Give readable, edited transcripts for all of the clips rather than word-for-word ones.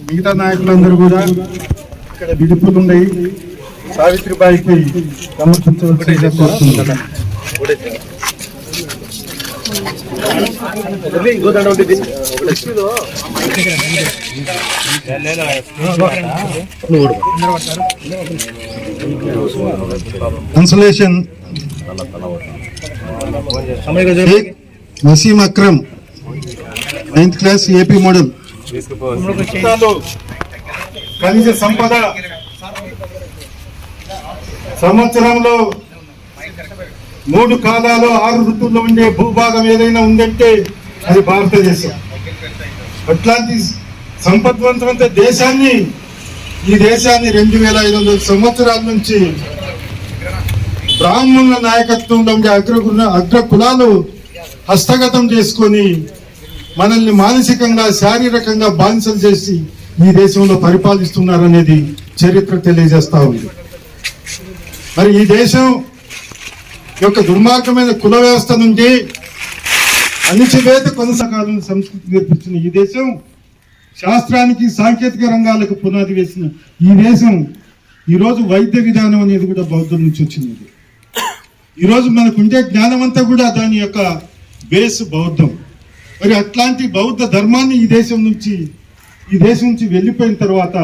మిగతా నాయకులందరూ కూడా ఇక్కడ విడుపులున్నాయి సావిత్రిబాయికి సమర్పించవలసిందిగా కోరుతున్నాను. Consolation Wasim Akram 9th class AP model. ఖనిజ సంపద సంవత్సరంలో 3 కాలాలు 6 ఋతువుల్లో ఉండే భూభాగం ఏదైనా ఉందంటే అది భారతదేశం. అట్లాంటి సంపద్వంతమైన దేశాన్ని, ఈ దేశాన్ని 2500 సంవత్సరాల నుంచి బ్రాహ్మణుల నాయకత్వంలో ఉండే అగ్ర కులాలు హస్తగతం చేసుకొని మనల్ని మానసికంగా శారీరకంగా బానిసలు చేసి ఈ దేశంలో పరిపాలిస్తున్నారనేది చరిత్ర తెలియజేస్తా ఉంది. మరి ఈ దేశం యొక్క దుర్మార్గమైన కుల వ్యవస్థ నుండి అణిచివేత కొనసాగాలని సంస్కృతి నేర్పించిన ఈ దేశం, శాస్త్రానికి సాంకేతిక రంగాలకు పునాది వేసిన ఈ దేశం ఈరోజు వైద్య విధానం అనేది కూడా బౌద్ధం నుంచి వచ్చింది. ఈరోజు మనకుండే జ్ఞానం అంతా కూడా దాని యొక్క బేస్ బౌద్ధం. మరి అట్లాంటి బౌద్ధ ధర్మాన్ని ఈ దేశం నుంచి వెళ్ళిపోయిన తర్వాత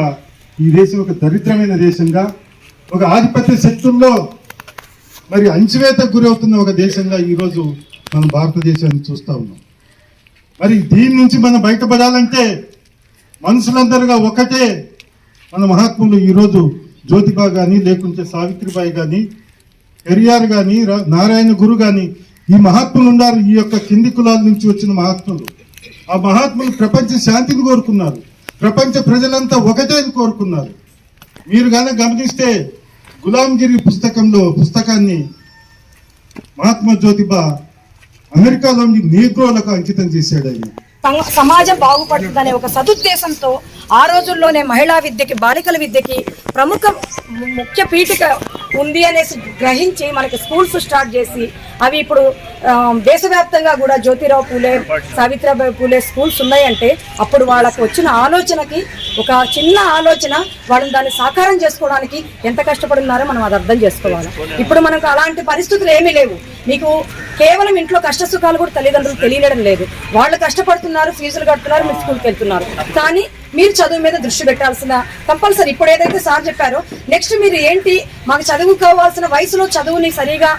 ఈ దేశం ఒక దరిద్రమైన దేశంగా, ఒక ఆధిపత్య శక్తుల్లో మరి అణచివేతకు గురవుతున్న ఒక దేశంగా ఈరోజు మనం భారతదేశాన్ని చూస్తూ ఉన్నాం. మరి దీని నుంచి మనం బయటపడాలంటే మనుషులందరుగా ఒకటే మన మహాత్ములు ఈరోజు జ్యోతిబా కానీ, లేకుంటే సావిత్రిబాయి కానీ, పెరియార్ కానీ, నారాయణ గురు కానీ, ఈ మహాత్ములు ఉన్నారు. ఈ యొక్క కింది కులాల నుంచి వచ్చిన మహాత్ములు. ఆ మహాత్ములు ప్రపంచ శాంతిని కోరుకున్నారు, ప్రపంచ ప్రజలంతా ఒకటే అని కోరుకున్నారు. మీరు కానీ గమనిస్తే గులాంగిరి పుస్తకాన్ని మహాత్మా జ్యోతిబా అమెరికాలోని నీగ్రోలకు అంకితం చేశాడు. ఆయన సమాజం బాగుపడుతుందనే ఒక సదుద్దేశంతో ఆ రోజుల్లోనే మహిళా విద్యకి, బాలికల విద్యకి ముఖ్య పీఠిక ఉంది అనేసి గ్రహించి మనకి స్కూల్స్ స్టార్ట్ చేసి అవి ఇప్పుడు దేశవ్యాప్తంగా కూడా జ్యోతిరావు పూలే, సావిత్రిబాయి పూలే స్కూల్స్ ఉన్నాయంటే అప్పుడు వాళ్ళకు వచ్చిన ఆలోచనకి, ఒక చిన్న ఆలోచన వాళ్ళని దాన్ని సాకారం చేసుకోవడానికి ఎంత కష్టపడున్నారో మనం అది అర్థం చేసుకోవాలి. ఇప్పుడు మనకు అలాంటి పరిస్థితులు ఏమీ లేవు. మీకు కేవలం ఇంట్లో కష్ట సుఖాలు కూడా తల్లిదండ్రులు తెలియడం లేదు. వాళ్ళు కష్టపడుతున్నారు, ఫీజులు కడుతున్నారు, మీరు స్కూల్కి వెళ్తున్నారు. కానీ మీరు చదువు మీద దృష్టి పెట్టాల్సిన కంపల్సరీ. ఇప్పుడు ఏదైతే సార్ చెప్పారో నెక్స్ట్ మీరు ఏంటి, మాకు చదువుకోవాల్సిన వయసులో చదువుని సరిగా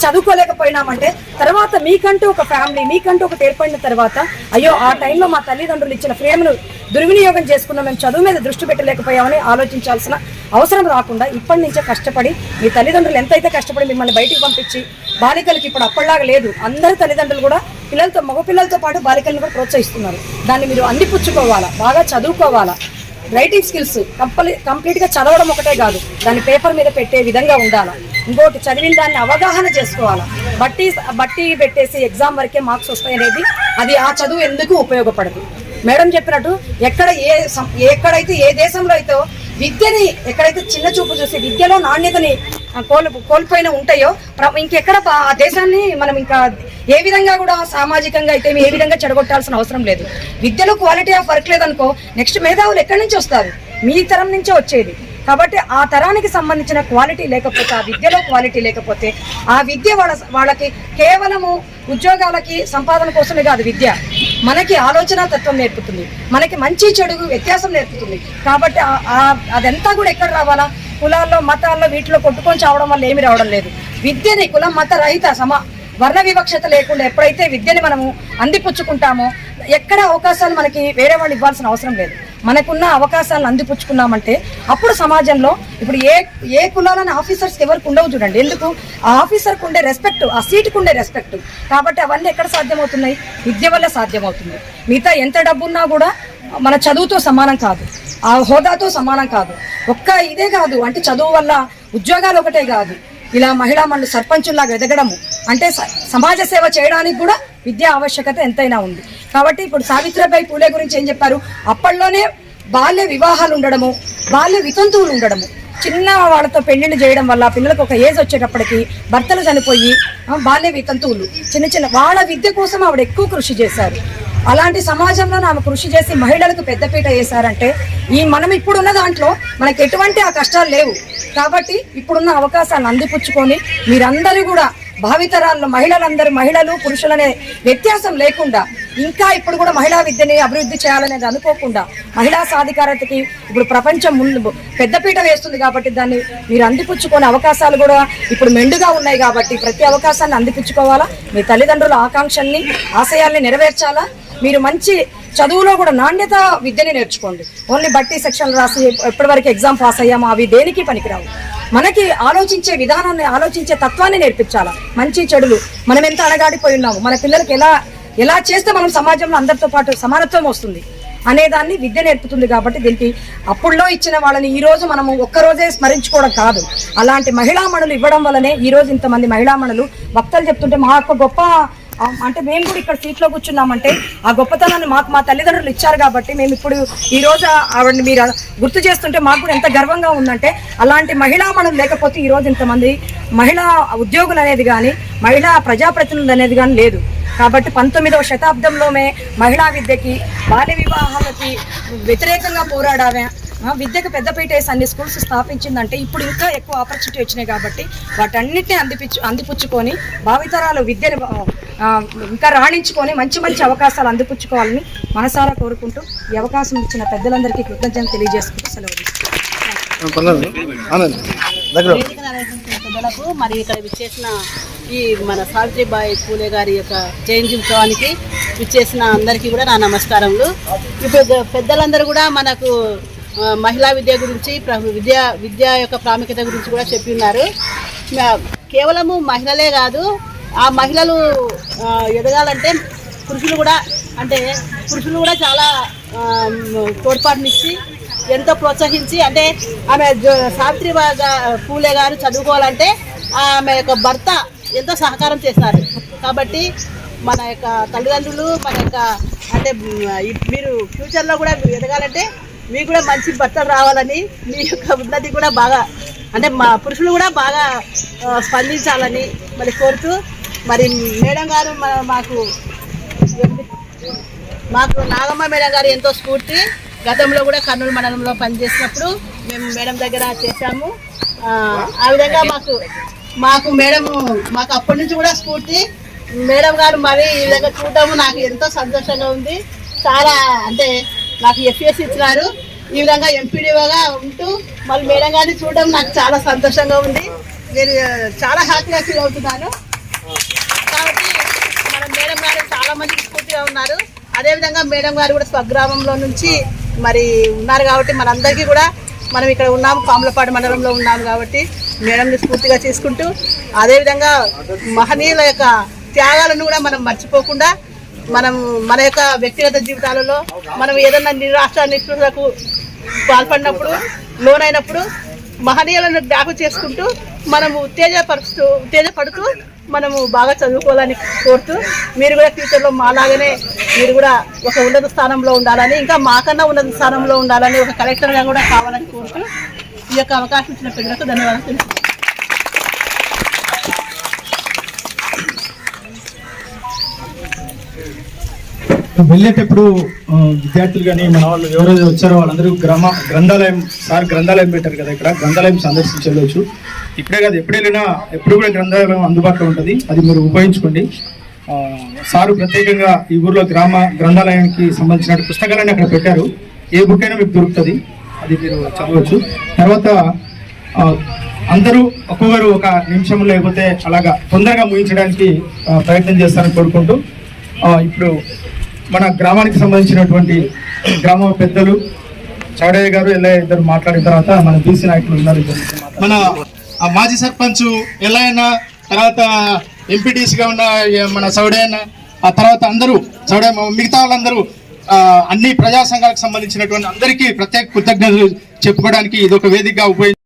చదువుకోలేకపోయినామంటే తర్వాత మీకంటూ ఒక ఫ్యామిలీ, మీకంటూ ఒకటి ఏర్పడిన తర్వాత అయ్యో ఆ టైంలో మా తల్లిదండ్రులు ఇచ్చిన ఫ్రీడమ్ను దుర్వినియోగం చేసుకున్నాం, మేము చదువు మీద దృష్టి పెట్టలేకపోయామని ఆలోచించాల్సిన అవసరం రాకుండా ఇప్పటి నుంచే కష్టపడి, మీ తల్లిదండ్రులు ఎంతైతే కష్టపడి మిమ్మల్ని బయటికి పంపించి, బాలికలకి ఇప్పుడు అప్పటిలాగా లేదు, అందరి తల్లిదండ్రులు కూడా మగపిల్లలతో పాటు బాలికలను కూడా ప్రోత్సహిస్తున్నారు. దాన్ని మీరు అందిపుచ్చుకోవాలా, బాగా చదువుకోవాలా. రైటింగ్ స్కిల్స్ కంప్లీట్గా చదవడం ఒకటే కాదు, దాన్ని పేపర్ మీద పెట్టే విధంగా ఉండాలి. ఇంకోటి చదివిన దాన్ని అవగాహన చేసుకోవాలా. బట్టి పెట్టేసి ఎగ్జామ్ వరకే మార్క్స్ వస్తాయనేది అది ఆ చదువు ఎందుకు ఉపయోగపడదు. మేడం చెప్పినట్టు ఎక్కడైతే ఏ దేశంలో అయితే విద్యని ఎక్కడైతే చిన్న చూపు చూసి విద్యలో నాణ్యతని కోల్పోయిన ఉంటాయో ఇంకెక్కడ ఆ దేశాన్ని మనం ఇంకా ఏ విధంగా కూడా సామాజికంగా అయితే ఏ విధంగా చెడగొట్టాల్సిన అవసరం లేదు. విద్యలో క్వాలిటీ ఆఫ్ వర్క్ లేదనుకో నెక్స్ట్ మేధావులు ఎక్కడి నుంచి వస్తారు, మీ తరం నుంచే వచ్చేది. కాబట్టి ఆ తరానికి సంబంధించిన క్వాలిటీ లేకపోతే, ఆ విద్యలో క్వాలిటీ లేకపోతే, ఆ విద్య వాళ్ళకి కేవలము ఉద్యోగాలకి సంపాదన కోసమే కాదు. విద్య మనకి ఆలోచన తత్వం నేర్పుతుంది, మనకి మంచి చెడు వ్యత్యాసం నేర్పుతుంది. కాబట్టి అదంతా కూడా ఎక్కడ రావాలా, కులాల్లో మతాల్లో వీటిలో కొట్టుకొని చావడం వల్ల ఏమి రావడం లేదు. విద్యని కులం మత రహిత వర్ణ వివక్షత లేకుండా ఎప్పుడైతే విద్యని మనము అందిపుచ్చుకుంటామో ఎక్కడ అవకాశాలు మనకి వేరే వాళ్ళు ఇవ్వాల్సిన అవసరం లేదు. మనకున్న అవకాశాలను అందిపుచ్చుకున్నామంటే అప్పుడు సమాజంలో ఇప్పుడు ఏ కులాలని ఆఫీసర్స్కి ఎవరికి ఉండవు చూడండి. ఎందుకు? ఆ ఆఫీసర్కి ఉండే రెస్పెక్ట్, ఆ సీటుకు ఉండే రెస్పెక్ట్. కాబట్టి అవన్నీ ఎక్కడ సాధ్యమవుతున్నాయి? విద్య వల్ల సాధ్యమవుతుంది. మిగతా ఎంత డబ్బున్నా కూడా మన చదువుతో సమానం కాదు, ఆ హోదాతో సమానం కాదు. ఇదే కాదు అంటే చదువు వల్ల ఉద్యోగాలు ఒకటే కాదు, ఇలా మహిళా మండలి సర్పంచుల్లాగా ఎదగడము అంటే సమాజ సేవ చేయడానికి కూడా విద్యా ఆవశ్యకత ఎంతైనా ఉంది. కాబట్టి ఇప్పుడు సావిత్రిబాయి పూలే గురించి ఏం చెప్పారు? అప్పట్లోనే బాల్య వివాహాలు ఉండడము, బాల్య వితంతువులు ఉండడము. చిన్న వాళ్ళతో పెళ్లిళ్ళు చేయడం వల్ల పిల్లలకు ఒక ఏజ్ వచ్చేటప్పటికి భర్తలు చనిపోయి బాల్య వితంతువులు చిన్న వాళ్ళ విద్య కోసం ఆవిడ ఎక్కువ కృషి చేశారు. అలాంటి సమాజంలో ఆమె కృషి చేసి మహిళలకు పెద్దపీట వేశారంటే మనం ఇప్పుడున్న దాంట్లో మనకి ఎటువంటి ఆ కష్టాలు లేవు. కాబట్టి ఇప్పుడున్న అవకాశాలను అందిపుచ్చుకొని మీరందరూ కూడా భావితరాల్లో మహిళలు పురుషులనే వ్యత్యాసం లేకుండా ఇంకా ఇప్పుడు కూడా మహిళా విద్యని అభివృద్ధి చేయాలనేది అనుకోకుండా మహిళా సాధికారతకి ఇప్పుడు ప్రపంచం ముందు పెద్దపీట వేస్తుంది. కాబట్టి దాన్ని మీరు అందిపుచ్చుకునే అవకాశాలు కూడా ఇప్పుడు మెండుగా ఉన్నాయి. కాబట్టి ప్రతి అవకాశాన్ని అందిపుచ్చుకోవాలా, మీ తల్లిదండ్రుల ఆకాంక్షల్ని ఆశయాల్ని నెరవేర్చాలా. మీరు మంచి చదువులో కూడా నాణ్యత విద్యని నేర్చుకోండి. ఓన్లీ బట్టి సెక్షన్లు రాసి ఎప్పటివరకు ఎగ్జామ్ పాస్ అయ్యామో అవి దేనికి పనికిరావు. మనకి ఆలోచించే విధానాన్ని, ఆలోచించే తత్వాన్ని నేర్పించాలా. మంచి చెడులు మనం ఎంత అణగాడిపోయి ఉన్నాము, మన పిల్లలకి ఎలా చేస్తే మనం సమాజంలో అందరితో పాటు సమానత్వం వస్తుంది అనేదాన్ని విద్య నేర్పుతుంది. కాబట్టి దీనికి అప్పుడులో ఇచ్చిన వాళ్ళని ఈ రోజు మనము ఒక్కరోజే స్మరించుకోవడం కాదు, అలాంటి మహిళామణులు ఇవ్వడం వల్లనే ఈ రోజు ఇంతమంది మహిళామణులు వక్తలు చెప్తుంటే మా యొక్క గొప్ప అంటే మేము కూడా ఇక్కడ సీట్లో కూర్చున్నామంటే ఆ గొప్పతనాన్ని మాకు మా తల్లిదండ్రులు ఇచ్చారు. కాబట్టి మేము ఇప్పుడు ఈ రోజు ఆవిడని మీరు గుర్తు చేస్తుంటే మాకు కూడా ఎంత గర్వంగా ఉందంటే అలాంటి మహిళామణులు లేకపోతే ఈ రోజు ఇంతమంది మహిళా ఉద్యోగులు అనేది కానీ మహిళా ప్రజాప్రతినిధులు అనేది కానీ లేదు. కాబట్టి 19వ శతాబ్దంలోనే మహిళా విద్యకి బాల్య వివాహాలకి వ్యతిరేకంగా పోరాడామే, విద్యకు పెద్దపీట వేసి అన్ని స్కూల్స్ స్థాపించిందంటే ఇప్పుడు ఇంకా ఎక్కువ ఆపర్చునిటీ వచ్చినాయి. కాబట్టి వాటన్నిటిని అందిపుచ్చుకొని భావితరాలు విద్యను ఇంకా రాణించుకొని మంచి మంచి అవకాశాలు అందిపుచ్చుకోవాలని మనసారా కోరుకుంటూ ఈ అవకాశం ఇచ్చిన పెద్దలందరికీ కృతజ్ఞతలు తెలియజేసుకుంటూ సెలవు పెద్దలకు మరి ఇక్కడ విచ్చేసిన ఈ మన సావిత్రిబాయి పూలే గారి యొక్క జయంతి ఉత్సవానికి విచ్చేసిన అందరికీ కూడా నా నమస్కారములు. ఇప్పుడు పెద్దలందరూ కూడా మనకు మహిళా విద్య గురించి విద్య యొక్క ప్రాముఖ్యత గురించి కూడా చెప్పి ఉన్నారు. కేవలము మహిళలే కాదు, ఆ మహిళలు ఎదగాలంటే పురుషులు కూడా చాలా తోడ్పాటునిచ్చి ఎంతో ప్రోత్సహించి, అంటే ఆమె సావిత్రిబాయి పూలే గారు చదువుకోవాలంటే ఆమె యొక్క భర్త ఎంతో సహకారం చేశారు. కాబట్టి మన యొక్క తల్లిదండ్రులు మన యొక్క అంటే మీరు ఫ్యూచర్లో కూడా ఎదగాలంటే మీకు కూడా మంచి భర్తలు రావాలని, మీ యొక్క ఉన్నతి కూడా బాగా అంటే మా పురుషులు కూడా బాగా స్పందించాలని మరి కోరుతూ, మరి మేడం గారు మాకు నాగమ్మ మేడం గారు ఎంతో స్ఫూర్తి. గతంలో కూడా కర్నూలు మండలంలో పనిచేసినప్పుడు మేము మేడం దగ్గర చేశాము. ఆ విధంగా మాకు మేడం అప్పటి నుంచి కూడా స్ఫూర్తి. మేడం గారు మరి ఈ విధంగా చూడటము నాకు ఎంతో సంతోషంగా ఉంది. చాలా అంటే నాకు FS ఇచ్చినారు. ఈ విధంగా ఎంపీడీఓగా ఉంటూ మళ్ళీ మేడం గారిని చూడడం నాకు చాలా సంతోషంగా ఉంది. నేను చాలా హ్యాపీగా ఫీల్ అవుతున్నాను. కాబట్టి మన మేడం గారు చాలా మంది స్ఫూర్తిగా ఉన్నారు. అదేవిధంగా మేడం గారు కూడా స్వగ్రామంలో నుంచి మరి ఉన్నారు. కాబట్టి మనందరికీ కూడా మనం ఇక్కడ ఉన్నాము, పాములపాడు మండలంలో ఉన్నాము. కాబట్టి మేడంని స్ఫూర్తిగా తీసుకుంటూ అదేవిధంగా మహనీయుల యొక్క త్యాగాలను కూడా మనం మర్చిపోకుండా మన యొక్క వ్యక్తిగత జీవితాలలో మనం ఏదన్నా నిరాశకు పాల్పడినప్పుడు లోనైనప్పుడు మహనీయులను జ్ఞాపకం చేసుకుంటూ మనము ఉత్తేజపడుతూ మనము బాగా చదువుకోవాలని కోరుతూ, మీరు కూడా ఫ్యూచర్లో మాలాగానే మీరు కూడా ఒక ఉన్నత స్థానంలో ఉండాలని, ఇంకా మాకన్నా ఉన్నత స్థానంలో ఉండాలని, ఒక కలెక్టర్గా కూడా కావాలని కోరుతూ ఈ యొక్క అవకాశం ఇచ్చిన ప్రజలకు ధన్యవాదాలు తెలుసు. వెళ్ళేటప్పుడు విద్యార్థులు కానీ మన వాళ్ళు ఎవరైతే వచ్చారో వాళ్ళందరూ గ్రంథాలయం పెట్టారు కదా, ఇక్కడ గ్రంథాలయం సందర్శించవచ్చు. ఇప్పుడే కాదు, ఎప్పుడు కూడా గ్రంథాలయం అందుబాటులో ఉంటుంది, అది మీరు ఉపయోగించుకోండి. సారు ప్రత్యేకంగా ఈ ఊర్లో గ్రంథాలయానికి సంబంధించిన పుస్తకాలన్నీ అక్కడ పెట్టారు. ఏ బుక్ అయినా మీకు దొరుకుతుంది, అది మీరు చదవచ్చు. తర్వాత అందరూ ఒక్కొక్కరు ఒక నిమిషంలో లేకపోతే అలాగా తొందరగా ముగించడానికి ప్రయత్నం చేస్తారని కోరుకుంటూ, ఇప్పుడు మన గ్రామానికి సంబంధించినటువంటి గ్రామ పెద్దలు చౌడయ్య గారు ఎల్లయ్య ఇద్దరు మాట్లాడిన తర్వాత మన బీసీ నాయకులు ఉన్నారు. మన మాజీ సర్పంచ్ ఎల్లయ్యన్న, తర్వాత ఎంపీటీసీగా ఉన్న మన చౌడయ్యన్న, ఆ తర్వాత అందరూ మిగతా వాళ్ళందరూ అన్ని ప్రజా సంఘాలకు సంబంధించినటువంటి అందరికీ ప్రత్యేక కృతజ్ఞతలు చెప్పుకోవడానికి ఇది ఒక వేదికగా ఉపయోగించి